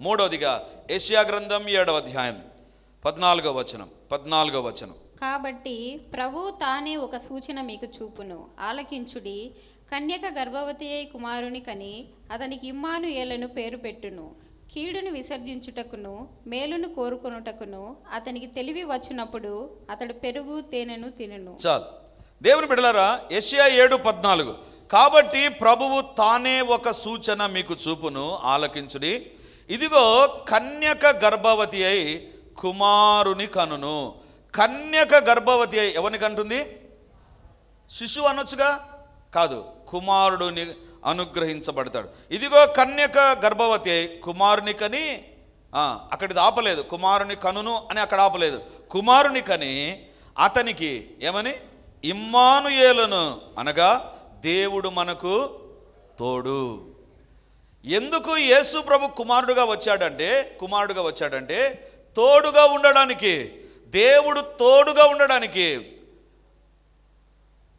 మూడవదిగా యెషయా గ్రంథం 7వ అధ్యాయం 14వ వచనం. కాబట్టి ప్రభువు తానే ఒక సూచన మీకు చూపును, ఆలకించుడి. కన్యక గర్భవతి అయి కుమారుని కని అతనికి ఇమ్మానుయేలును పేరు పెట్టును. కీడును విసర్జించుటకును మేలును కోరుకొనుటకును అతనికి తెలివి వచ్చినప్పుడు అతడు పెరుగు తేనెను తినును. చాలు. దేవుని బిడ్డలారా, యెషయా 7:14, కాబట్టి ప్రభువు తానే ఒక సూచన మీకు చూపును, ఆలకించుడి. ఇదిగో కన్యక గర్భవతి అయి కుమారుని కనును. కన్యక గర్భవతి అయి ఎవరిని కంటుంది? శిశువు అనొచ్చుగా, కాదు, కుమారుడుని అనుగ్రహించబడతాడు. ఇదిగో కన్యక గర్భవతి అయి కుమారుని కని, అక్కడిది ఆపలేదు, కుమారుని కనును అని అక్కడ ఆపలేదు, కుమారుని కని అతనికి ఏమని? ఇమ్మానుయేలును, అనగా దేవుడు మనకు తోడు. ఎందుకు యేసు ప్రభు కుమారుడుగా వచ్చాడంటే తోడుగా ఉండడానికి, దేవుడు తోడుగా ఉండడానికి.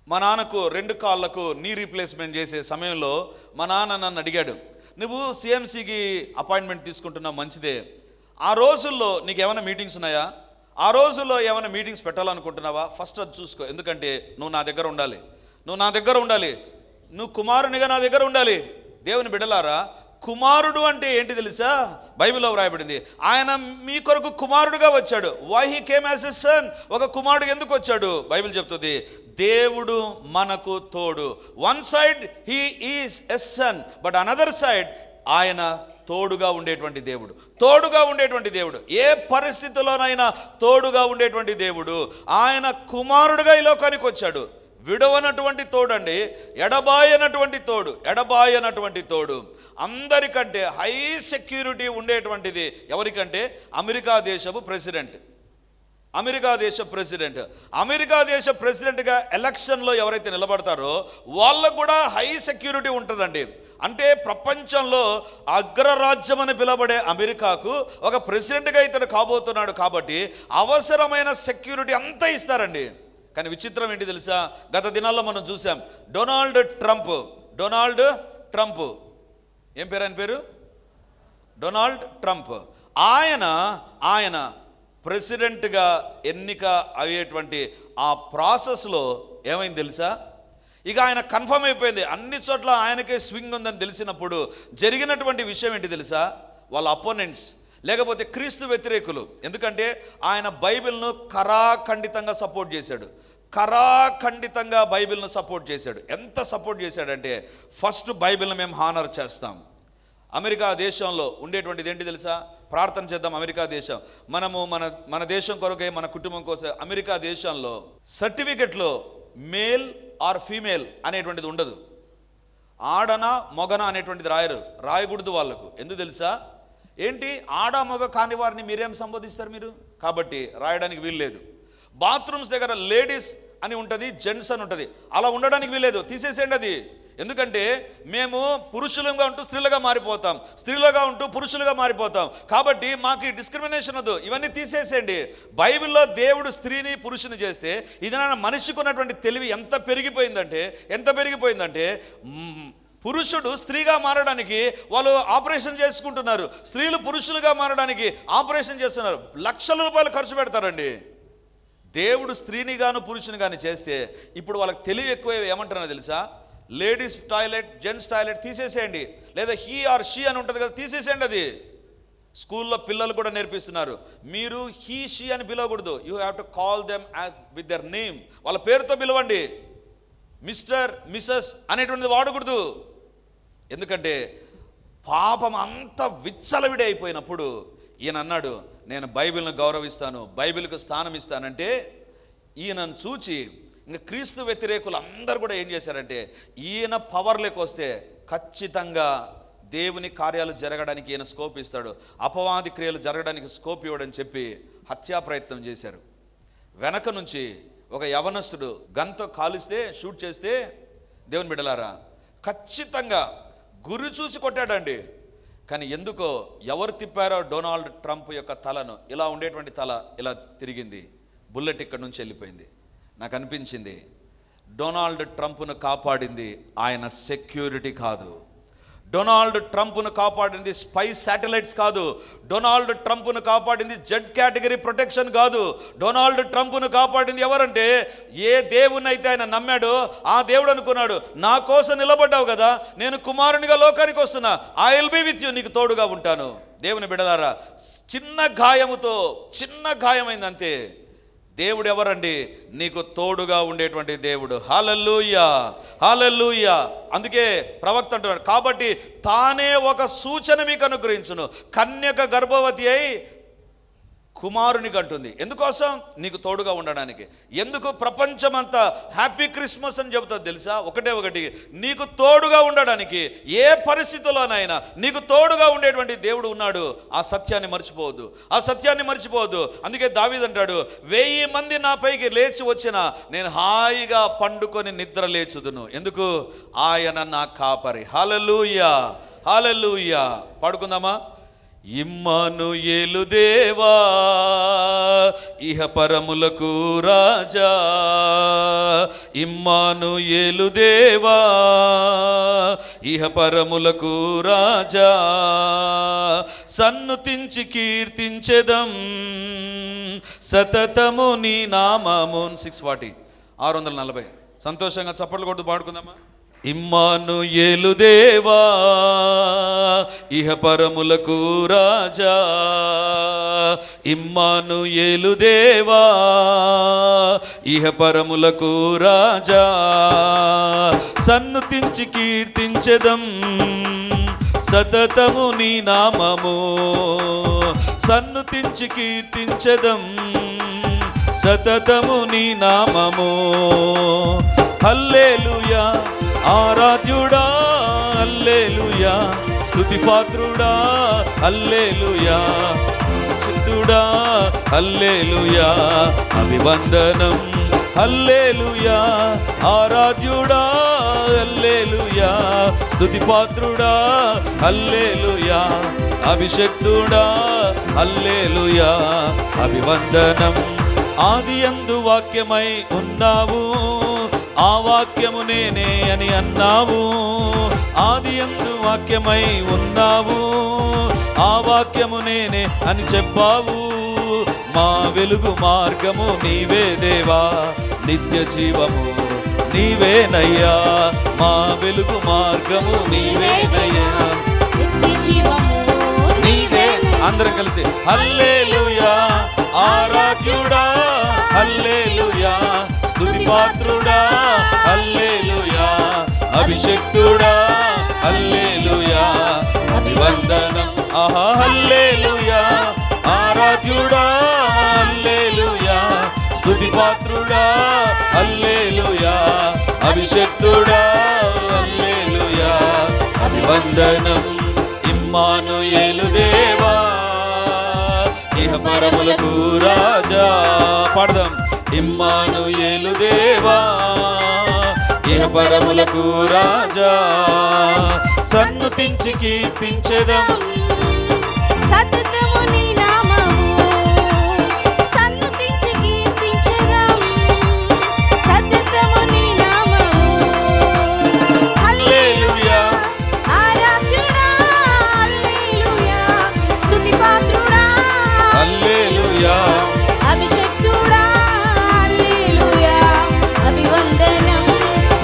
మా నాన్నకు 2 కాళ్ళకు నీ రీప్లేస్మెంట్ చేసే సమయంలో మా నాన్న నన్ను అడిగాడు, నువ్వు సిఎంసికి అపాయింట్మెంట్ తీసుకుంటున్నావు, మంచిదే, ఆ రోజుల్లో నీకు ఏమైనా మీటింగ్స్ ఉన్నాయా? ఆ రోజుల్లో ఏమైనా మీటింగ్స్ పెట్టాలనుకుంటున్నావా? ఫస్ట్ అది చూసుకో. ఎందుకంటే నువ్వు నా దగ్గర ఉండాలి, నువ్వు కుమారునిగా నా దగ్గర ఉండాలి. దేవుని బిడ్డలారా, కుమారుడు అంటే ఏంటి తెలుసా? బైబిల్లో వ్రాయబడింది, ఆయన మీ కొరకు కుమారుడుగా వచ్చాడు. Why he came as a son? ఒక కుమారుడు ఎందుకు వచ్చాడు? బైబిల్ చెప్తుంది, దేవుడు మనకు తోడు. One side he is a son, but another side ఆయన తోడుగా ఉండేటువంటి దేవుడు. ఏ పరిస్థితిలోనైనా తోడుగా ఉండేటువంటి దేవుడు. ఆయన కుమారుడుగా ఈ లోకానికి వచ్చాడు. విడవనటువంటి తోడండి, ఎడబాయనటువంటి తోడు. అందరికంటే హై సెక్యూరిటీ ఉండేటువంటిది ఎవరికంటే? అమెరికా దేశపు ప్రెసిడెంట్. అమెరికా దేశ ప్రెసిడెంట్గా ఎలక్షన్లో ఎవరైతే నిలబడతారో వాళ్ళకు కూడా హై సెక్యూరిటీ ఉంటుందండి. అంటే ప్రపంచంలో అగ్రరాజ్యం అని పిలబడే అమెరికాకు ఒక ప్రెసిడెంట్గా ఇతడు కాబోతున్నాడు కాబట్టి అవసరమైన సెక్యూరిటీ అంతా ఇస్తారండి. కానీ విచిత్రం ఏంటి తెలుసా? గత దినాల్లో మనం చూసాం, డొనాల్డ్ ట్రంప్, ఏం పేరు ఆయన పేరు? Donald Trump. ఆయన ప్రెసిడెంట్గా ఎన్నిక అయ్యేటువంటి ఆ ప్రాసెస్లో ఏమైంది తెలుసా? ఇక ఆయన కన్ఫర్మ్ అయిపోయింది, అన్ని చోట్ల ఆయనకే స్వింగ్ ఉందని తెలిసినప్పుడు జరిగినటువంటి విషయం ఏంటి తెలుసా? వాళ్ళ అపోనెంట్స్, లేకపోతే క్రీస్తు వ్యతిరేకులు, ఎందుకంటే ఆయన బైబిల్ను కరాఖండితంగా సపోర్ట్ చేశాడు. ఎంత సపోర్ట్ చేశాడంటే, ఫస్ట్ బైబిల్ని మేము హానర్ చేస్తాం. అమెరికా దేశంలో ఉండేటువంటిది ఏంటి తెలుసా? ప్రార్థన చేద్దాం. అమెరికా దేశం, మనము మన దేశం కొరకే, మన కుటుంబం కోసం అమెరికా దేశంలో సర్టిఫికెట్లో మేల్ ఆర్ ఫీమేల్ అనేటువంటిది ఉండదు. ఆడన మొగన అనేటువంటిది రాయకూడదు వాళ్ళకు. ఎందుకు తెలుసా? ఏంటి, ఆడ మొగ కాని వారిని మీరేం సంబోధిస్తారు మీరు? కాబట్టి రాయడానికి వీల్లేదు. బాత్రూమ్స్ దగ్గర లేడీస్ అని ఉంటుంది, జెంట్స్ అని ఉంటుంది, అలా ఉండడానికి వీల్లేదు, తీసేసేయండి అది. ఎందుకంటే మేము పురుషులుగా ఉంటూ స్త్రీలుగా మారిపోతాం, స్త్రీలుగా ఉంటూ పురుషులుగా మారిపోతాం. కాబట్టి మాకు డిస్క్రిమినేషన్ వద్దు, ఇవన్నీ తీసేసేయండి. బైబిల్లో దేవుడు స్త్రీని పురుషుని చేస్తే ఇది మనిషికి ఉన్నటువంటి తెలివి ఎంత పెరిగిపోయిందంటే పురుషుడు స్త్రీగా మారడానికి వాళ్ళు ఆపరేషన్ చేసుకుంటున్నారు, స్త్రీలు పురుషులుగా మారడానికి ఆపరేషన్ చేస్తున్నారు. లక్షల రూపాయలు ఖర్చు పెడతారండి. దేవుడు స్త్రీని గాను పురుషుని గాను చేస్తే ఇప్పుడు వాళ్ళకి తెలివి ఎక్కువ. ఏమంటారో తెలుసా? లేడీస్ టాయిలెట్, జెంట్స్ టాయిలెట్ తీసేసేయండి, లేదా హీ ఆర్ షీ అని ఉంటుంది కదా, తీసేసేయండి అది. స్కూల్లో పిల్లలు కూడా నేర్పిస్తున్నారు, మీరు హీ షీ అని పిలవకూడదు, you have to call them with their name, వాళ్ళ పేరుతో పిలవండి. మిస్టర్, మిస్సెస్ అనేటువంటిది వాడకూడదు. ఎందుకంటే పాపం అంత విచ్చలవిడి అయిపోయినప్పుడు ఈయన అన్నాడు, నేను బైబిల్ను గౌరవిస్తాను, బైబిల్కు స్థానం ఇస్తానంటే, ఈయనను చూచి ఇంకా క్రీస్తు వ్యతిరేకులు అందరూ కూడా ఏం చేశారంటే, ఈయన పవర్లోకి వస్తే ఖచ్చితంగా దేవుని కార్యాలు జరగడానికి ఈయన స్కోప్ ఇస్తాడు, అపవాది క్రియలు జరగడానికి స్కోప్ ఇవ్వడని చెప్పి హత్యా ప్రయత్నం చేశారు. వెనక నుంచి ఒక యవనస్తుడు గన్తో కాలిస్తే, షూట్ చేస్తే, దేవుని బిడ్డలారా ఖచ్చితంగా గురి చూసి కొట్టాడండి. కానీ ఎందుకో ఎవరు తిప్పారో డొనాల్డ్ ట్రంప్ యొక్క తలను, ఇలా ఉండేటువంటి తల ఇలా తిరిగింది, బుల్లెట్ ఇక్కడ నుంచి వెళ్ళిపోయింది. నాకు అనిపించింది డొనాల్డ్ ట్రంప్ను కాపాడింది ఆయన సెక్యూరిటీ కాదు, డొనాల్డ్ ట్రంప్ను కాపాడింది స్పై శాటిలైట్స్ కాదు. డొనాల్డ్ ట్రంప్ను కాపాడింది జెడ్ కేటగిరీ ప్రొటెక్షన్ కాదు. డొనాల్డ్ ట్రంప్ను కాపాడింది ఎవరంటే, ఏ దేవుని అయితే ఆయన నమ్మాడో ఆ దేవుడు అనుకున్నాడు, నా కోసం నిలబడ్డావు కదా, నేను కుమారునిగా లోకానికి వస్తున్నా, I will be with you, నీకు తోడుగా ఉంటాను. దేవుని బిడ్డలారా, చిన్న గాయమైంది అంతే. దేవుడు ఎవరండి? నీకు తోడుగా ఉండేటువంటి దేవుడు. హల్లెలూయా, హల్లెలూయా. అందుకే ప్రవక్త అంటున్నాడు, కాబట్టి తానే ఒక సూచన మీకు అనుగ్రహించును, కన్యక గర్భవతి అయి కుమారునికి అంటుంది. ఎందుకోసం? నీకు తోడుగా ఉండడానికి. ఎందుకు ప్రపంచమంతా హ్యాపీ క్రిస్మస్ అని చెబుతుంది తెలుసా? ఒకటి, నీకు తోడుగా ఉండడానికి. ఏ పరిస్థితుల్లోనైనా నీకు తోడుగా ఉండేటువంటి దేవుడు ఉన్నాడు. ఆ సత్యాన్ని మర్చిపోవద్దు. అందుకే దావీదు అంటాడు, 1000 మంది నా పైకి లేచి వచ్చినా నేను హాయిగా పండుకొని నిద్ర లేచుదును. ఎందుకు? ఆయన నా కాపరి. హల్లెలూయా, హల్లెలూయా. పాడుకుందామా? ఇమ్మానుయేలు దేవా ఇహ పరములకు రాజా, ఇమ్మానుయేలు దేవా ఇహ పరములకు రాజా, సన్నుతించి కీర్తించెదం సతతము నీ నామము. 640 సంతోషంగా చప్పట్లు కొడుతూ పాడుకుందామా? ఇమ్మానుయేలు దేవా ఇహ పరములకు రాజా, ఇమ్మానుయేలు దేవా ఇహ పరములకు రాజా, సన్నుతించి కీర్తించెదం సతతము నీ నామము, సన్నుతించి కీర్తించెదం సతతము నీ నామము. హల్లెలూయా, ఆరాధ్యుడా హల్లెలూయా, స్తుతిపాత్రుడా హల్లెలూయా, శుద్ధుడా హల్లెలూయా, అభివందనం హల్లెలూయా, ఆరాధ్యుడా హల్లెలూయా, స్తుతిపాత్రుడా హల్లెలూయా, అభిషక్తుడా హల్లెలూయా, అభివందనం. ఆదియందు వాక్యమై ఉన్నావు, ఆ వాక్యము నేనే అని అన్నావు. ఆదియందు వాక్యమై ఉన్నావు, ఆ వాక్యము నేనే అని చెప్పావు. మా వెలుగు మార్గము నీవే దేవా, నిత్య జీవము నీవేనయ్యా, మా వెలుగు మార్గము నీవేనయ్యా, నిత్య జీవము నీవే. అందరం కలిసి హల్లెలూయా, ఆరాధ్యుడా హల్లెలూయా, స్తుతిపాత్రుడా హల్లెలూయా, అభిషక్తుడా హల్లెలూయా, అభివందనం. ఆహా హల్లెలూయా, ఆరాధ్యుడా హల్లెలూయా, స్తుతిపాత్రుడా హల్లెలూయా, అభిషక్తుడా హల్లెలూయా, అభివందనం. ఇమ్మానుయేలు దేవా ఇహ పరములకు రాజా. పాడదాం. ఇమ్మానుయేలు దేవా ఇహ పరములకు రాజా, సన్నుతించి కీర్తించెదం సతతము నీ నామము, సన్నుతించి కీర్తించెదం సతతము నీ నామము. హల్లెలూయా, ఆరాధ్యుడా హల్లెలూయా, స్తుతిపాత్రుడా హల్లెలూయా, అభిషక్తుడా హల్లెలూయా, అభివందనం.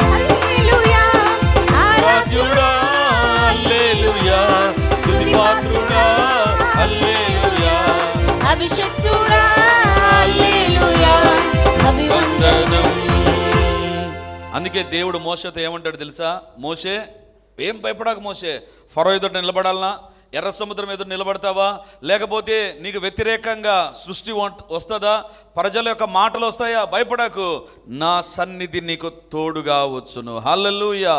హల్లెలూయా, ఆరాధ్యుడా హల్లెలూయా, స్తుతిపాత్రుడా హల్లెలూయా, అభిషక్తుడా హల్లెలూయా, అభివందనం. అందుకే దేవుడు మోషేతో ఏమంటాడు తెలుసా? మోషే, ఏం భయపడాక మోషే, ఫరో ఎదుట నిలబడాలనా? ఎర్ర సముద్రం ఎదురు నిలబడతావా? లేకపోతే నీకు వ్యతిరేకంగా సృష్టి వస్తుందా? ప్రజల యొక్క మాటలు వస్తాయా? భయపడకు, నా సన్నిధి నీకు తోడుగా వచ్చును. హల్లెలూయా.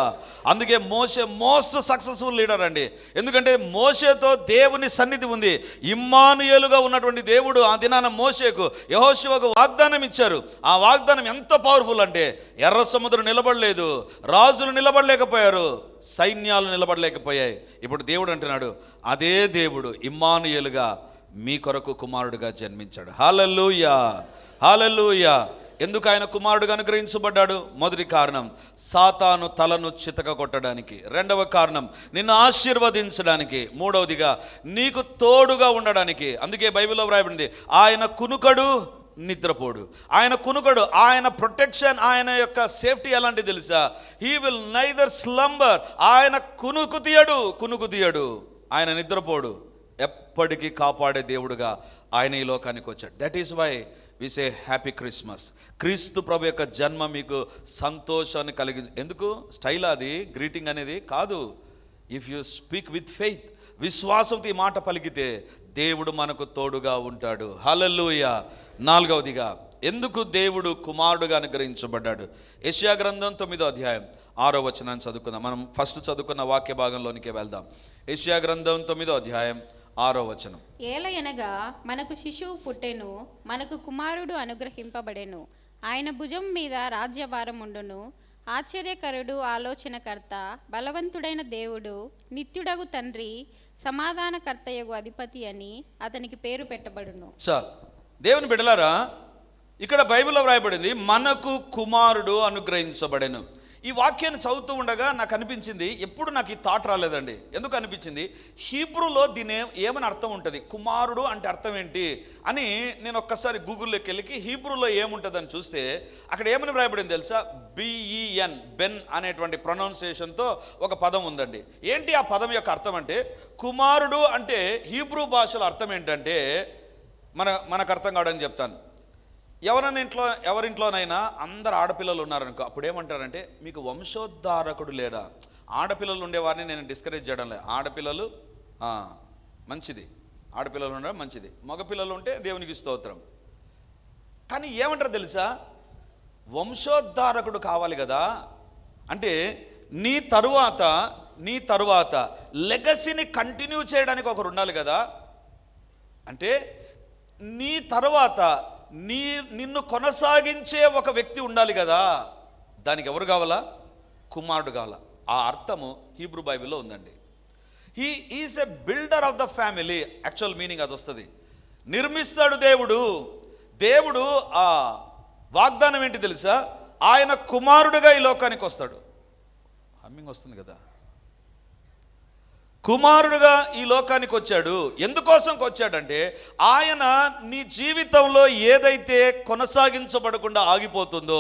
అందుకే మోషే మోస్ట్ సక్సెస్ఫుల్ లీడర్ అండి. ఎందుకంటే మోషేతో దేవుని సన్నిధి ఉంది. ఇమ్మానుయేలుగా ఉన్నటువంటి దేవుడు ఆ దినాన మోషేకు, యెహోషువకు వాగ్దానం ఇచ్చారు. ఆ వాగ్దానం ఎంత పవర్ఫుల్ అంటే, ఎర్ర సముద్రం నిలబడలేదు, రాజులు నిలబడలేకపోయారు, సైన్యాలు నిలబడలేకపోయాయి. ఇప్పుడు దేవుడు అంటున్నాడు, అదే దేవుడు ఇమ్మానుయేలుగా మీ కొరకు కుమారుడిగా జన్మించాడు. హల్లెలూయా, హల్లెలూయా. ఎందుకు ఆయన కుమారుడుగా అనుగ్రహించబడ్డాడు? మొదటి కారణం సాతాను తలను చితక కొట్టడానికి, రెండవ కారణం నిన్ను ఆశీర్వదించడానికి, మూడవదిగా నీకు తోడుగా ఉండడానికి. అందుకే బైబిల్లో వ్రాయబడింది, ఆయన కునుకడు నిద్రపోడు. ఆయన కునుకడు, ఆయన ప్రొటెక్షన్, ఆయన యొక్క సేఫ్టీ ఎలాంటి తెలుసా? He will neither slumber. ఆయన కునుకు తీయడు, ఆయన నిద్రపోడు. ఎప్పటికీ కాపాడే దేవుడుగా ఆయన ఈ లోకానికి వచ్చాడు. That is why we say happy Christmas. క్రీస్తు ప్రభు యొక్క జన్మ మీకు సంతోషాన్ని ఎందుకు స్టైల్ అది గ్రీటింగ్ అనేది కాదు. If you speak with faith, విశ్వాసంతో ఈ మాట పలికితే దేవుడు మనకు తోడుగా ఉంటాడు. హల్లెలూయా. నాలుగవదిగా ఎందుకు దేవుడు కుమారుడుగా అనుగ్రహించబడ్డాడు? యెషయా గ్రంథం 9వ అధ్యాయం 6వ వచనాన్ని చదువుకుందాం. మనం ఫస్ట్ చదువుకున్న వాక్య భాగంలోనికి వెళ్దాం. యెషయా గ్రంథం 9వ అధ్యాయం 6వ వచనం. ఏలయనగా మనకు శిశువు పుట్టెను, మనకు కుమారుడు అనుగ్రహింపబడెను, ఆయన భుజం మీద రాజ్యభారం ఉండును. ఆశ్చర్యకరుడు, ఆలోచనకర్త, బలవంతుడైన దేవుడు, నిత్యుడగు తండ్రి, సమాధానకర్తయగు అధిపతి అని అతనికి పేరు పెట్టబడును. దేవుని బిడ్డలారా, ఇక్కడ బైబిల్లో వ్రాయబడింది మనకు కుమారుడు అనుగ్రహించబడెను. ఈ వాక్యాన్ని చదువుతూ ఉండగా నాకు అనిపించింది, ఎప్పుడు నాకు ఈ థాట్ రాలేదండి. ఎందుకు అనిపించింది? హీబ్రూలో దీని ఏమని అర్థం ఉంటుంది, కుమారుడు అంటే అర్థం ఏంటి అని నేను ఒక్కసారి గూగుల్లోకి వెళ్ళి హీబ్రూలో ఏముంటుందని చూస్తే అక్కడ ఏమని వ్రాయబడింది తెలుసా? బిఈఎన్, బెన్ అనేటువంటి ప్రొనౌన్సియేషన్తో ఒక పదం ఉందండి. ఏంటి ఆ పదం యొక్క అర్థం అంటే, కుమారుడు అంటే హీబ్రూ భాషలో అర్థం ఏంటంటే, మనకు అర్థం కావడానికి చెప్తాను. ఎవరింట్లోనైనా అందరు ఆడపిల్లలు ఉన్నారనుకో, అప్పుడు ఏమంటారంటే, మీకు వంశోద్ధారకుడు లేడా? ఆడపిల్లలు ఉండేవారిని నేను డిస్కరేజ్ చేయడం లేదు. ఆడపిల్లలు మంచిది, ఆడపిల్లలు ఉండడం మంచిది, మగపిల్లలు ఉంటే దేవునికి స్తోత్రం. కానీ ఏమంటారు తెలుసా? వంశోద్ధారకుడు కావాలి కదా. అంటే నీ తరువాత లెగసీని కంటిన్యూ చేయడానికి ఒకరు ఉండాలి కదా. అంటే నీ తరువాత నిన్ను కొనసాగించే ఒక వ్యక్తి ఉండాలి కదా. దానికి ఎవరు కావాలా? కుమారుడు కావాలా. ఆ అర్థము హీబ్రూ బైబిల్లో ఉందండి. He is a builder of the family. Actual meaning అది వస్తుంది. నిర్మిస్తాడు దేవుడు. ఆ వాగ్దానం ఏంటి తెలుసా? ఆయన కుమారుడుగా ఈ లోకానికి వస్తాడు. హమ్మింగ్ వస్తుంది కదా. కుమారుడుగా ఈ లోకానికి వచ్చాడు. ఎందుకోసం వచ్చాడంటే, ఆయన నీ జీవితంలో ఏదైతే కొనసాగించబడకుండా ఆగిపోతుందో,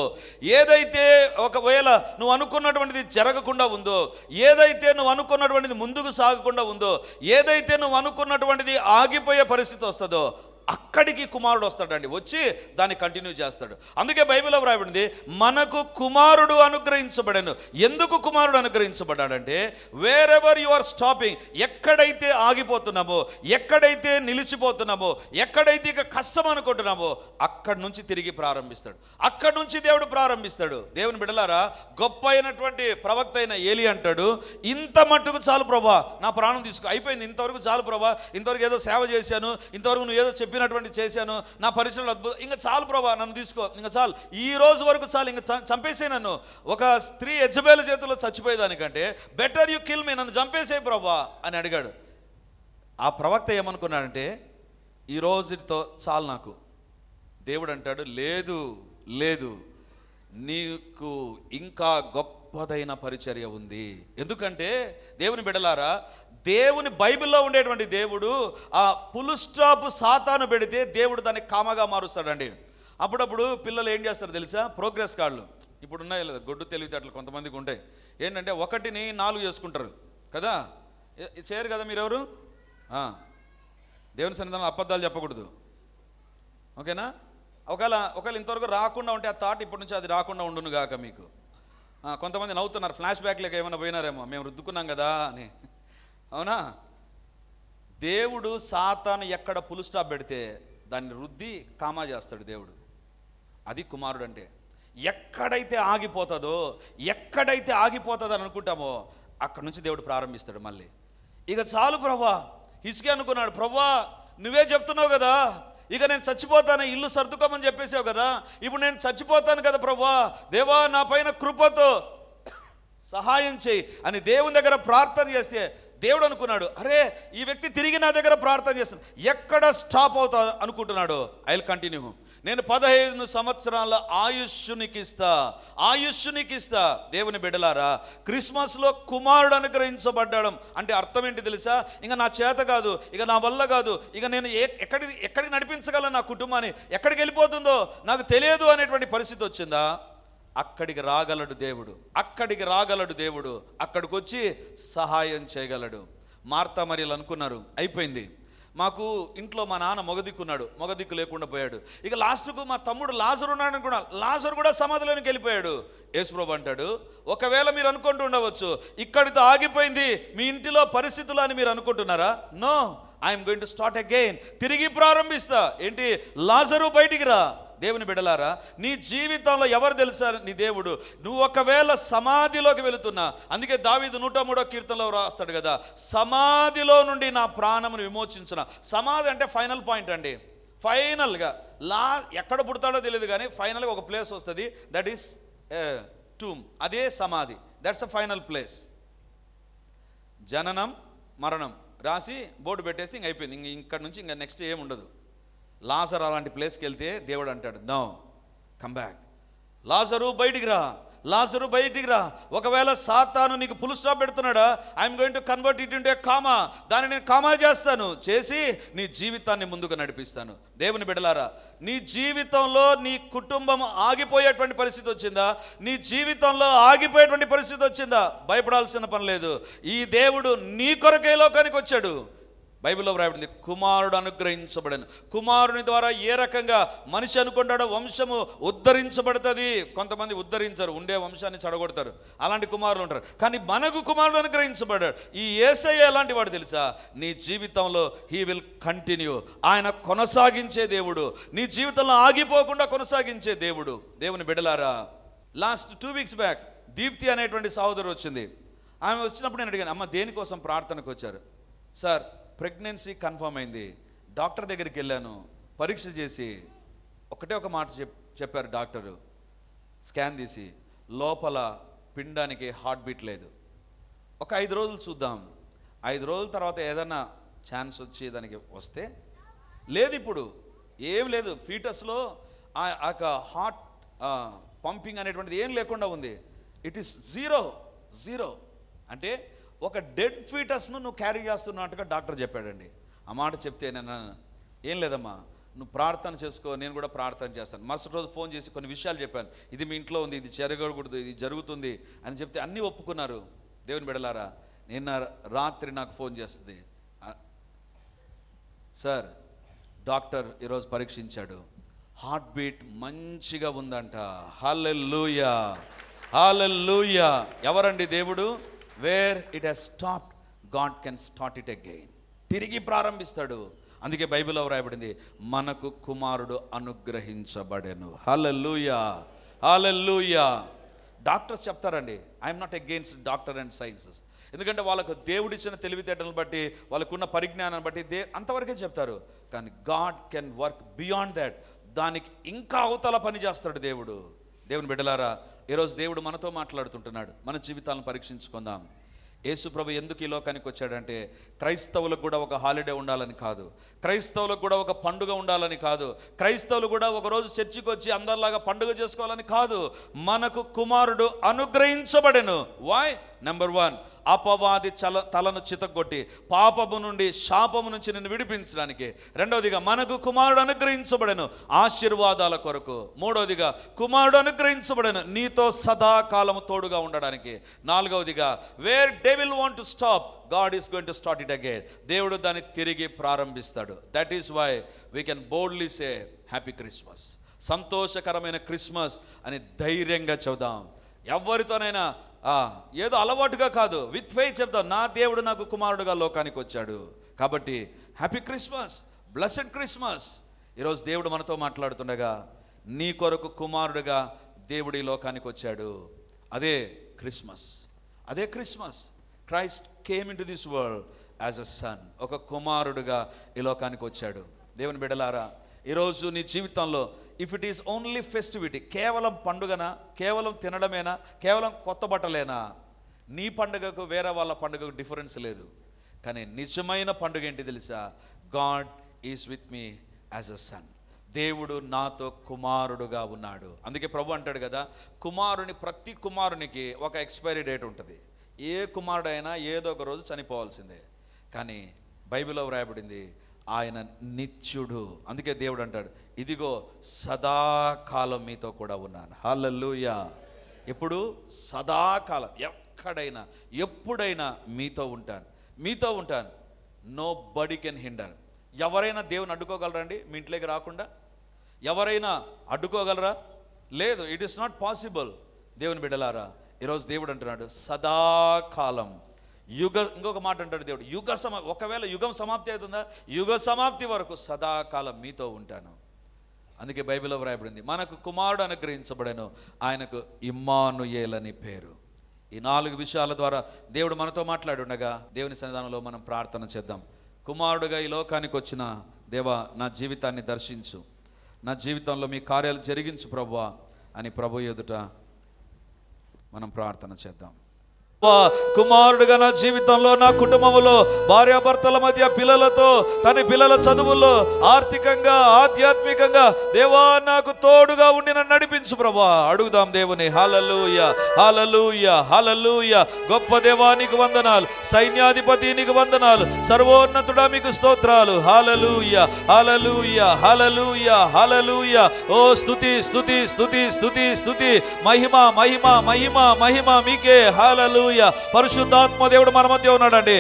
ఏదైతే ఒకవేళ నువ్వు అనుకున్నటువంటిది జరగకుండా ఉందో, ఏదైతే నువ్వు అనుకున్నటువంటిది ముందుకు సాగకుండా ఉందో, ఏదైతే నువ్వు అనుకున్నటువంటిది ఆగిపోయే పరిస్థితి వస్తుందో, అక్కడికి కుమారుడు వస్తాడండి. వచ్చి దాన్ని కంటిన్యూ చేస్తాడు. అందుకే బైబిల్లో వ్రాయబడింది, మనకు కుమారుడు అనుగ్రహించబడెను. ఎందుకు కుమారుడు అనుగ్రహించబడ్డాడంటే, wherever you are stopping, ఎక్కడైతే ఆగిపోతున్నామో, ఎక్కడైతే నిలిచిపోతున్నామో, ఎక్కడైతే ఇక కష్టం అనుకుంటున్నామో, అక్కడి నుంచి తిరిగి ప్రారంభిస్తాడు. అక్కడి నుంచి దేవుడు ప్రారంభిస్తాడు. దేవుని బిడ్డలారా, గొప్ప అయినటువంటి ప్రవక్త అయిన ఏలీ అంటాడు, ఇంత మట్టుకు చాలు ప్రభా, నా ప్రాణం తీసుకో, అయిపోయింది, ఇంతవరకు చాలు ప్రభా, ఇంతవరకు ఏదో సేవ చేశాను, ఇంతవరకు నువ్వు ఏదో చెప్పినటువంటి చేశాను, నా పరిచయం అద్భుతం, ఇంకా చాలు ప్రభా, నన్ను తీసుకో, ఇంకా చాలు, ఈ రోజు వరకు చాలు, ఇంకా చంపేసే నన్ను. ఒక స్త్రీ యెజబెలు చేతిలో చచ్చిపోయేదానికంటే బెటర్ యు కిల్ మీ, నన్ను చంపేసే ప్రభా అని అడిగాడు. ఆ ప్రవక్త ఏమనుకున్నాడంటే, ఈ రోజుతో చాలు నాకు. దేవుడు అంటాడు, లేదు, నీకు ఇంకా గొప్పదైన పరిచర్య ఉంది. ఎందుకంటే దేవుని బిడ్డలారా, దేవుని బైబిల్లో ఉండేటువంటి దేవుడు ఆ ఫుల్ స్టాప్ సాతాను పెడితే దేవుడు దాన్ని కామగా మారుస్తాడండి. అప్పుడప్పుడు పిల్లలు ఏం చేస్తారు తెలుసా? ప్రోగ్రెస్ కార్డులు ఇప్పుడు ఉన్నాయి, గొడ్డు తెలివితేటలు కొంతమందికి ఉంటాయి. ఏంటంటే 1ని 4 చేసుకుంటారు కదా. చేయరు కదా మీరెవరు? దేవుని సన్నిధానంలో అబద్ధాలు చెప్పకూడదు, ఓకేనా? ఒకవేళ ఇంతవరకు రాకుండా ఉంటే ఆ థాట్ ఇప్పటి నుంచి అది రాకుండా ఉండును గాక మీకు. కొంతమంది నవ్వుతున్నారు, ఫ్లాష్ బ్యాక్లోకి ఏమైనా పోయినారేమో, మేము రుద్దుకున్నాం కదా అని. అవునా? దేవుడు సాతాను ఎక్కడ ఫుల్ స్టాప్ పెడితే దాన్ని రుద్ది కామా చేస్తాడు దేవుడు. అది కుమారుడు అంటే. ఎక్కడైతే ఆగిపోతుందని అనుకుంటామో అక్కడ నుంచి దేవుడు ప్రారంభిస్తాడు మళ్ళీ. ఇక చాలు ప్రభా, హిజ్కియా అనుకున్నాడు, ప్రభా నువ్వే చెప్తున్నావు కదా, ఇక నేను చచ్చిపోతాను, ఇల్లు సర్దుకోమని చెప్పేసావు కదా, ఇప్పుడు నేను చచ్చిపోతాను కదా ప్రభా, దేవా నా పైన కృపతో సహాయం చేయి అని దేవుని దగ్గర ప్రార్థన చేస్తే దేవుడు అనుకున్నాడు, అరే ఈ వ్యక్తి తిరిగి నా దగ్గర ప్రార్థన చేస్తున్నాడు, ఎక్కడ స్టాప్ అవుతా అనుకుంటున్నాడు, ఐ విల్ కంటిన్యూ. నేను 15 సంవత్సరాల ఆయుష్నికి ఇస్తా. దేవుని బిడ్డలారా, క్రిస్మస్లో కుమారుడు అనుగ్రహించబడ్డాడు అంటే అర్థం ఏంటి తెలుసా? ఇంకా నా చేత కాదు, ఇక నా వల్ల కాదు, ఇక నేను ఎక్కడికి నడిపించగలను నా కుటుంబాన్ని, ఎక్కడికి వెళ్ళిపోతుందో నాకు తెలియదు అనేటువంటి పరిస్థితి వచ్చిందా? అక్కడికి రాగలడు దేవుడు. అక్కడికి వచ్చి సహాయం చేయగలడు. మార్తా మరియలు అనుకున్నారు, అయిపోయింది, మాకు ఇంట్లో మా నాన్న మొగదిక్కు లేకుండా పోయాడు, ఇక లాస్ట్కు మా తమ్ముడు లాజరు ఉన్నాడు అనుకున్నా, లాజరు కూడా సమాధిలోనికి వెళ్ళిపోయాడు. యేసుప్రభు అంటాడు, ఒకవేళ మీరు అనుకుంటూ ఉండవచ్చు ఇక్కడితో ఆగిపోయింది మీ ఇంటిలో పరిస్థితులు అని మీరు అనుకుంటున్నారా? No, I'm going to start again. తిరిగి ప్రారంభిస్తా. ఏంటి? లాజరు బయటికి రా. దేవుని బిడ్డలారా, నీ జీవితంలో ఎవరు తెలుసా నీ దేవుడు? నువ్వు ఒకవేళ సమాధిలోకి వెళుతున్నా, అందుకే దావీదు 103వ కీర్తనలో రాస్తాడు కదా, సమాధిలో నుండి నా ప్రాణమును విమోచించున. సమాధి అంటే ఫైనల్ పాయింట్ అండి. ఫైనల్గా ఎక్కడ పుడతాడో తెలియదు కానీ ఫైనల్గా ఒక ప్లేస్ వస్తుంది, దట్ ఈస్ టూమ్. అదే సమాధి, దట్స్ అ ఫైనల్ ప్లేస్. జననం మరణం రాసి బోర్డు పెట్టేస్తే ఇంక అయిపోయింది, ఇక్కడ నుంచి ఇంకా నెక్స్ట్ ఏం ఉండదు. లాజరు అలాంటి ప్లేస్కి వెళ్తే దేవుడు అంటాడు, నో, కమ్ బ్యాక్. లాజరు బయటికి రా. ఒకవేళ సాతాను నీకు ఫుల్ స్టాప్ పెడుతున్నాడా, I'm going to convert it into a comma, దాన్ని నేను కామా చేసి నీ జీవితాన్ని ముందుకు నడిపిస్తాను. దేవుని బిడ్డలారా, నీ జీవితంలో నీ కుటుంబం ఆగిపోయేటువంటి పరిస్థితి వచ్చిందా? నీ జీవితంలో ఆగిపోయేటువంటి పరిస్థితి వచ్చిందా? భయపడాల్సిన పని లేదు. ఈ దేవుడు నీ కొరకే లోకానికి వచ్చాడు. బైబిల్లో వ్రాయబడింది, కుమారుడు అనుగ్రహించబడను. కుమారుని ద్వారా ఏ రకంగా మనిషి అనుకుంటాడో వంశము ఉద్ధరించబడుతుంది. కొంతమంది ఉద్ధరించరు, ఉండే వంశాన్ని చెడగొడతారు, అలాంటి కుమారులు ఉంటారు. కానీ మనకు కుమారుడు అనుగ్రహించబడ్డాడు. ఈ యేసయ్య ఎలాంటి వాడు తెలుసా? నీ జీవితంలో హీ విల్ కంటిన్యూ. ఆయన కొనసాగించే దేవుడు, నీ జీవితంలో ఆగిపోకుండా కొనసాగించే దేవుడు. దేవుని బిడ్డలారా, లాస్ట్ 2 weeks బ్యాక్ దీప్తి అనేటువంటి సహోదరు వచ్చింది. ఆమె వచ్చినప్పుడు నేను అడిగాను, అమ్మ దేనికోసం ప్రార్థనకు వచ్చారు? సార్, ప్రెగ్నెన్సీ కన్ఫర్మ్ అయింది, డాక్టర్ దగ్గరికి వెళ్ళాను, పరీక్ష చేసి ఒకటే ఒక మాట చెప్పారు డాక్టరు, స్కాన్ తీసి లోపల పిండానికి హార్ట్ బీట్ లేదు, ఒక 5 రోజులు చూద్దాం, 5 రోజుల తర్వాత ఏదైనా ఛాన్స్ వచ్చి దానికి వస్తే లేదు, ఇప్పుడు ఏం లేదు, ఫీటస్లో ఆ హార్ట్ పంపింగ్ అనేటువంటిది ఏం లేకుండా ఉంది, ఇట్ ఈస్ జీరో. అంటే ఒక డెడ్ ఫీటస్ను నువ్వు క్యారీ చేస్తున్నట్టుగా డాక్టర్ చెప్పాడండి. ఆ మాట చెప్తే నేను, ఏం లేదమ్మా, నువ్వు ప్రార్థన చేసుకో, నేను కూడా ప్రార్థన చేస్తాను. మరుసటి రోజు ఫోన్ చేసి కొన్ని విషయాలు చెప్పాను, ఇది మీ ఇంట్లో ఉంది, ఇది జరగకూడదు, ఇది జరుగుతుంది అని చెప్తే అన్నీ ఒప్పుకున్నారు. దేవుని బిడ్డలారా, నిన్న రాత్రి నాకు ఫోన్ చేస్తుంది, సార్ డాక్టర్ ఈరోజు పరీక్షించాడు, హార్ట్ బీట్ మంచిగా ఉందంట. హల్లెలూయా. ఎవరండి దేవుడు? Where it has stopped, God can start it again. తిరిగి ప్రారంభిస్తాడు. అందుకే బైబిల్లో వ్రాయబడింది, మనకు కుమారుడు అనుగ్రహించబడెను. హల్లెలూయా. డాక్టర్స్ చెప్తారండి, I'm not against doctor and sciences, ఎందుకంటే వాళ్ళకు దేవుడిచ్చిన తెలివితేటలను బట్టి, వాళ్ళకున్న పరిజ్ఞానాన్ని బట్టి అంతవరకే చెప్తారు. కానీ God can work beyond that. దానికి ఇంకా అవతల పని చేస్తాడు దేవుడు. దేవుని బిడ్డలారా, ఈరోజు దేవుడు మనతో మాట్లాడుతుంటున్నాడు. మన జీవితాలను పరీక్షించుకుందాం. యేసుప్రభు ఎందుకు ఈ లోకానికి వచ్చాడంటే, క్రైస్తవులకు కూడా ఒక హాలిడే ఉండాలని కాదు, క్రైస్తవులకు కూడా ఒక పండుగ ఉండాలని కాదు, క్రైస్తవులు కూడా ఒకరోజు చర్చికి వచ్చి అందరిలాగా పండుగ చేసుకోవాలని కాదు. మనకు కుమారుడు అనుగ్రహించబడెను. వై? నెంబర్ 1, అపవాది తలను చితగొట్టి పాపము నుండి, శాపము నుంచి నిన్ను విడిపించడానికి. రెండవదిగా, మనకు కుమారుడు అనుగ్రహించబడెను ఆశీర్వాదాల కొరకు. మూడవదిగా, కుమారుడు అనుగ్రహించబడెను నీతో సదాకాలము తోడుగా ఉండడానికి. నాలుగవదిగా, where devil want to stop, God is going to start it again. దేవుడు దాన్ని తిరిగి ప్రారంభిస్తాడు. That is why we can boldly say happy Christmas. సంతోషకరమైన క్రిస్మస్ అని ధైర్యంగా చెబుదాం. ఎవరితోనైనా ఏదో అలవాటుగా కాదు, విత్ ఫెయిత్ చెప్తాం, నా దేవుడు నాకు కుమారుడుగా లోకానికి వచ్చాడు. కాబట్టి హ్యాపీ క్రిస్మస్, బ్లెస్డ్ క్రిస్మస్. ఈరోజు దేవుడు మనతో మాట్లాడుతుండగా, నీ కొరకు కుమారుడుగా దేవుడు ఈ లోకానికి వచ్చాడు. అదే Christmas. Christ came in to this world as a son. ఒక కుమారుడుగా ఈ లోకానికి వచ్చాడు. దేవుని బిడ్డలారా, ఈరోజు నీ జీవితంలో if it is only festivity, కేవలం పండుగనా, కేవలం తినడమేనా, కేవలం కొత్త బట్టలేనా, నీ పండుగకు వేరే వాళ్ళ పండుగకు డిఫరెన్స్ లేదు. కానీ నిజమైన పండుగ ఏంటి తెలుసా? God is with me as a son. దేవుడు నాతో కుమారుడుగా ఉన్నాడు. అందుకే ప్రభు అంటాడు కదా, ప్రతి కుమారునికి ఒక ఎక్స్పైరీ డేట్ ఉంటుంది. ఏ కుమారుడైనా ఏదో ఒక రోజు చనిపోవాల్సిందే. కానీ బైబిల్లో వ్రాయబడింది ఆయన నిత్యుడు. అందుకే దేవుడు అంటాడు, ఇదిగో సదాకాలం మీతో కూడా ఉన్నాను. హల్లెలూయా. ఎప్పుడు? సదాకాలం, ఎక్కడైనా ఎప్పుడైనా మీతో ఉంటాను. Nobody can hinder. ఎవరైనా దేవుని అడ్డుకోగలరండి? మీ ఇంట్లోకి రాకుండా ఎవరైనా అడ్డుకోగలరా? లేదు. It is not possible. దేవుని బిడ్డలారా, ఈరోజు దేవుడు అంటున్నాడు సదాకాలం. ఇంకొక మాట అంటాడు దేవుడు, ఒకవేళ యుగం సమాప్తి అవుతుందా, యుగ సమాప్తి వరకు సదాకాలం మీతో ఉంటాను. అందుకే బైబిల్లో వ్రాయబడింది, మనకు కుమారుడు అనుగ్రహించబడెను, ఆయనకు ఇమ్మానుయేల్ అని పేరు. ఈ 4 విషయాల ద్వారా దేవుడు మనతో మాట్లాడుండగా దేవుని సన్నిధానంలో మనం ప్రార్థన చేద్దాం. కుమారుడుగా ఈ లోకానికి వచ్చిన దేవా, నా జీవితాన్ని దర్శించు, నా జీవితంలో మీ కార్యాలు జరిగించు ప్రభువా అని ప్రభు ఎదుట మనం ప్రార్థన చేద్దాం. కుమారుడుగా నా జీవితంలో, నా కుటుంబంలో, భార్యాభర్తల మధ్య, పిల్లలతో, తన పిల్లల చదువుల్లో, ఆర్థికంగా, ఆధ్యాత్మికంగా దేవా నాకు తోడుగా ఉండి నన్ను నడిపించు ప్రభువా. అడుగుదాం దేవుని. హల్లెలూయా, హల్లెలూయా, హల్లెలూయా. గొప్ప దేవా నీకు వందనాలు, సైన్యాధిపతి నీకు వందనాలు, సర్వోన్నతుడా మీకు స్తోత్రాలు. హల్లెలూయా, హల్లెలూయా, హల్లెలూయా, హల్లెలూయా. ఓ స్తుతి స్తుతి స్తుతి స్తుతి స్తుతి, మహిమ మహిమ మహిమ మహిమ మీకే. హల్లెలూయా. పరిశుద్ధాత్మ దేవుడు మన మధ్య ఉన్నాడండి.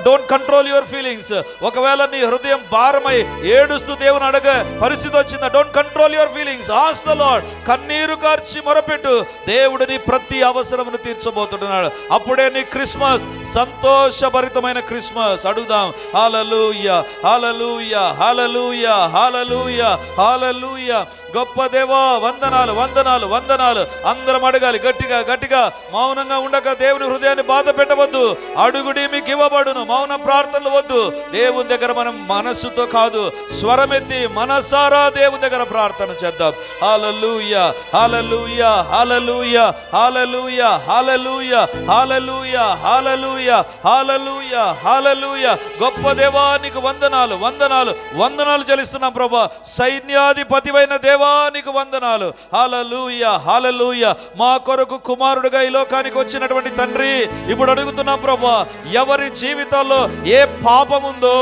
Don't control your feelings. ఒకవేళ నీ హృదయం భారమై ఏడుస్తూ దేవుని అడగ పరిస్థితి వచ్చిందా, don't control your feelings. Ask the lord. కన్నీరు కార్చి మొరపెట్టు. దేవుడు నీ ప్రతి అవసరమును తీర్చబోతున్నాడు. అప్పుడే నీ క్రిస్మస్ సంతోషభరితమైన క్రిస్మస్. అడుగుదాం. హల్లెలూయా, హల్లెలూయా, హల్లెలూయా, హల్లెలూయా, హల్లెలూయా. గొప్ప దేవా వందనాలు, వందనాలు, వందనాలు. అందరం అడగాలి గట్టిగా గట్టిగా. మౌనంగా ఉండక దేవుని హృదయాన్ని బాధ పెట్టవద్దు. అడుగుడి మీకు ఇవ్వబడును. మౌన ప్రార్థనలు వద్దు. దేవుని దగ్గర మనం మనస్సుతో కాదు, స్వరమెత్తి మనసారా దేవుని దగ్గర ప్రార్థన చేద్దాం. హల్లెలూయా, హల్లెలూయా, హల్లెలూయా, హల్లెలూయా, హల్లెలూయా, హల్లెలూయా, హల్లెలూయా, హల్లెలూయా, హల్లెలూయా. గొప్ప దేవా నీకు వందనాలు, వందనాలు, వందనాలు చెల్లిస్తున్నాం ప్రభా. సైన్యాధిపతివైన దేవా నీకు వందనాలు. హల్లెలూయా, హల్లెలూయా. మా కొరకు కుమారుడుగా ఈ లోకానికి వచ్చినటువంటి తండ్రి, ఇప్పుడు అడుగుతున్నాం ప్రభా, ఎవరి జీవితాల్లో ఏ పాపం ఉందో,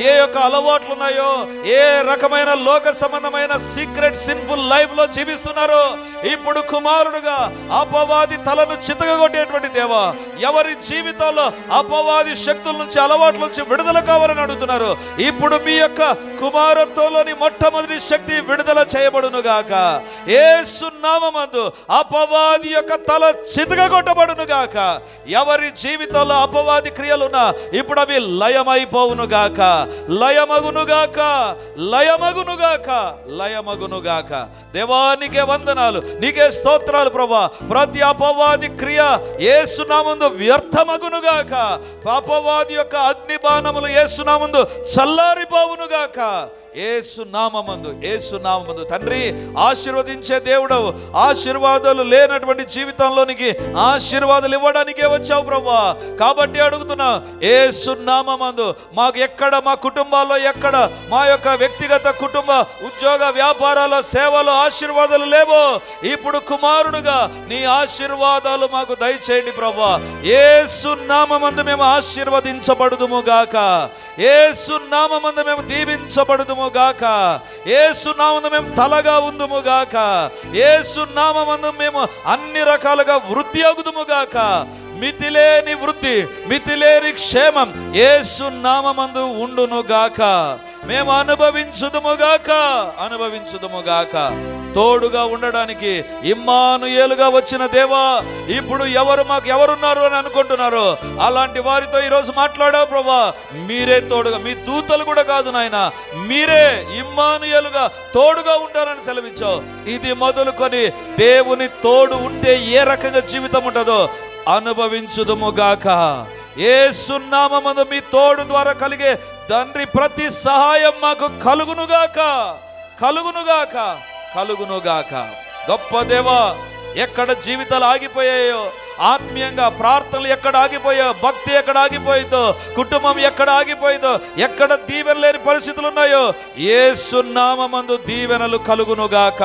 ఏ యొక్క అలవాట్లు ఉన్నాయో, ఏ రకమైన లోక సంబంధమైన సీక్రెట్ సిన్ఫుల్ లైఫ్ లో జీవిస్తున్నారో, ఇప్పుడు కుమారుడుగా అపవాది తలను చితగొట్టేటువంటి దేవా, ఎవరి జీవితాల్లో అపవాది శక్తుల నుంచి, అలవాట్ల నుంచి విడుదల కావాలని అడుగుతున్నారు, ఇప్పుడు మీ యొక్క కుమారత్వంలోని మొట్టమొదటి శక్తి విడుదల చేయబడును గాక. యేసు నామమందు అపవాది యొక్క తల చితగొట్టబడును గాక. ఎవరి జీవితంలో అపవాది క్రియలున్నా ఇప్పుడు అవి లయమైపోవును గాక, లయమగును గాక, లయమగును గాక, లయమగును గాక. దేవా నీకే వందనాలు, నీకే స్తోత్రాలు ప్రభా. ప్రతి అపవాది క్రియ యేసు నామమున వ్యర్థమగును గాక. అపవాది యొక్క అగ్ని బాణములు యేసు నామమున చల్లారిపోవును గాక. యేసు నామమందు, యేసు నామమందు తండ్రి ఆశీర్వదించే దేవుడవు. ఆశీర్వాదాలు లేనటువంటి జీవితంలోనికి ఆశీర్వాదాలు ఇవ్వడానికే వచ్చావు ప్రభా. కాబట్టి అడుగుతున్నా, యేసు నామమందు మాకు ఎక్కడ, మా కుటుంబాల్లో ఎక్కడ, మా యొక్క వ్యక్తిగత కుటుంబ ఉద్యోగ వ్యాపారాల సేవలో ఆశీర్వాదాలు లేవో, ఇప్పుడు కుమారుడుగా నీ ఆశీర్వాదాలు మాకు దయచేయండి ప్రభా. యేసు నామమందు మేము ఆశీర్వదించబడుదుము గాక. యేసు నామమందు మేము దీవించబడుదుము గాక. యేసు నామమున మేము తలగా ఉందుము గాక. యేసు నామమున మేము అన్ని రకాలుగా వృద్ధి అగుదుము గాక. మితిలేని వృద్ధి, మితిలేని క్షేమం యేసు నామమందు ఉండును గాక. మేము అనుభవించుదుముగాక, అనుభవించుదుముగాక. తోడుగా ఉండడానికి ఇమ్మానుయేలుగా వచ్చిన దేవా, ఇప్పుడు మాకు ఎవరున్నారు అని అనుకుంటున్నారు, అలాంటి వారితో ఈరోజు మాట్లాడావు ప్రభా. మీరే తోడుగా, మీ దూతలు కూడా కాదు నాయన, మీరే ఇమ్మానుయేలుగా తోడుగా ఉంటారని సెలవిచ్చావు. ఇది మొదలుకొని దేవుని తోడు ఉంటే ఏ రకంగా జీవితం ఉంటుందో అనుభవించుదుముగాక. యేసు నామమున మీ తోడు ద్వారా కలిగే తండ్రి ప్రతి సహాయం మాకు కలుగునుగాక, కలుగునుగాక, కలుగునుగాక. గొప్ప దేవా, ఎక్కడ జీవితాలు ఆగిపోయాయో ఆత్మీయంగా ప్రార్థనలు ఎక్కడ ఆగిపోయో, భక్తి ఎక్కడ ఆగిపోయిందో, కుటుంబం ఎక్కడ ఆగిపోయిందో, ఎక్కడ దీవెన లేని పరిస్థితులు ఉన్నాయో, యేసు నామమందు దీవెనలు కలుగునుగాక,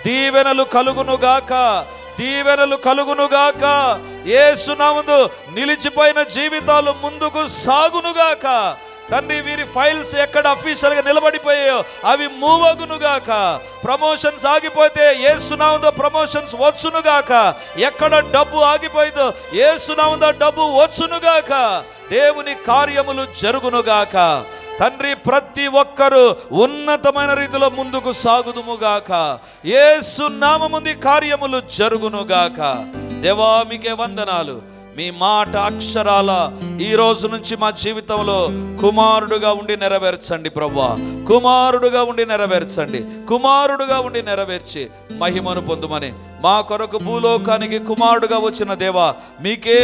దీవెనలు కలుగునుగాక, దీవెనలు కలుగునుగాక. యేసు నామమున నిలిచిపోయిన జీవితాలు ముందుకు సాగునుగాక. తండ్రి, వీరి ఫైల్స్ ఎక్కడ అఫీషియల్గా నిలబడిపోయాయో అవి మూవ్ అగునుగాక. ప్రమోషన్స్ ఆగిపోతే యేసు నామమున ప్రమోషన్స్ వచ్చునుగాక. ఎక్కడ డబ్బు ఆగిపోయిందో యేసు నామమున డబ్బు వచ్చునుగాక. దేవుని కార్యములు జరుగునుగాక. తండ్రి, ప్రతి ఒక్కరూ ఉన్నతమైన రీతిలో ముందుకు సాగుదుముగాక. యేసు నామమున కార్యములు జరుగునుగాక. దేవా, మీకే వందనాలు. మీ మాట అక్షరాల ఈ రోజు నుంచి మా జీవితంలో కుమారుడుగా ఉండి నెరవేర్చండి ప్రభువా. కుమారుడుగా ఉండి నెరవేర్చండి. కుమారుడుగా ఉండి నెరవేర్చి మహిమను పొందుమని మా కొరకు భూలోకానికి కుమారుడుగా వచ్చిన దేవా, మీకే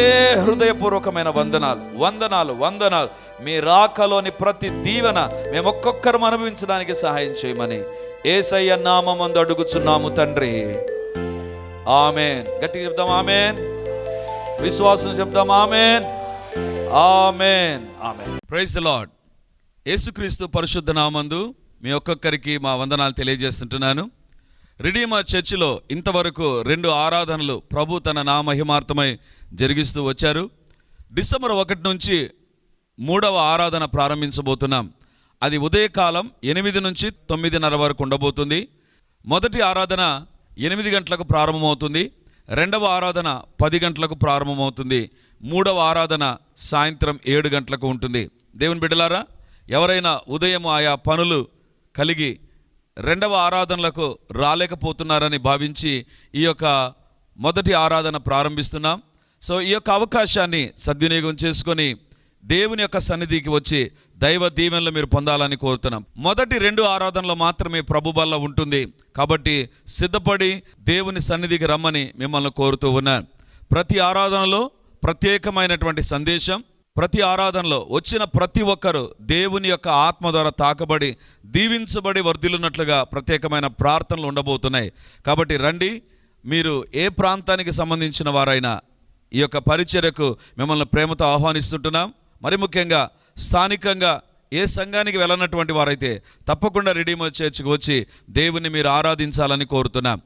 హృదయపూర్వకమైన వందనాలు, వందనాలు, వందనాలు. మీ రాకలోని ప్రతి దీవెన మేము ఒక్కొక్కరు అనుభవించడానికి సహాయం చేయమని యేసయ్య నామమందు అడుగుచున్నాము తండ్రి. ఆమేన్. గట్టిగా చెప్దాం ఆమేన్. విశ్వాసం చెప్దాం ఆమేన్, ఆమేన్, ఆమేన్. Praise the lord. యేసుక్రీస్తు పరిశుద్ధ నామందు మీ ఒక్కొక్కరికి మా వందనాలు తెలియజేస్తుంటున్నాను. రిడీమర్ చర్చిలో ఇంతవరకు 2 ఆరాధనలు ప్రభు తన నామహిమార్థమై జరిగిస్తూ వచ్చారు. డిసెంబర్ 1 నుంచి 3వ ఆరాధన ప్రారంభించబోతున్నాం. అది ఉదయకాలం 8 నుంచి 9:30 వరకు ఉండబోతుంది. మొదటి ఆరాధన 8 గంటలకు ప్రారంభమవుతుంది. 2వ ఆరాధన 10 గంటలకు ప్రారంభమవుతుంది. 3వ ఆరాధన సాయంత్రం 7 గంటలకు ఉంటుంది. దేవుని బిడ్డలారా, ఎవరైనా ఉదయం ఆయా పనులు కలిగి 2వ ఆరాధనలకు రాలేకపోతున్నారని భావించి ఈ యొక్క మొదటి ఆరాధన ప్రారంభిస్తున్నాం. సో ఈ యొక్క అవకాశాన్ని సద్వినియోగం చేసుకొని దేవుని యొక్క సన్నిధికి వచ్చి దైవ దీవెనలు మీరు పొందాలని కోరుతున్నాం. మొదటి 2 ఆరాధనలు మాత్రమే ప్రభు బల్ల ఉంటుంది. కాబట్టి సిద్ధపడి దేవుని సన్నిధికి రమ్మని మిమ్మల్ని కోరుతూ ఉన్నాను. ప్రతి ఆరాధనలో ప్రత్యేకమైనటువంటి సందేశం, ప్రతి ఆరాధనలో వచ్చిన ప్రతి ఒక్కరూ దేవుని యొక్క ఆత్మ ద్వారా తాకబడి దీవించబడి వర్ధిల్లున్నట్లుగా ప్రత్యేకమైన ప్రార్థనలు ఉండబోతున్నాయి. కాబట్టి రండి. మీరు ఏ ప్రాంతానికి సంబంధించిన వారైనా ఈ యొక్క పరిచర్యకు మిమ్మల్ని ప్రేమతో ఆహ్వానిస్తుంటున్నాం. మరి ముఖ్యంగా స్థానికంగా ఏ సంఘానికి వెళ్ళనటువంటి వారైతే తప్పకుండా రిడీమర్ చర్చ్కి వచ్చి దేవుని మీరు ఆరాధించాలని కోరుతున్నాం.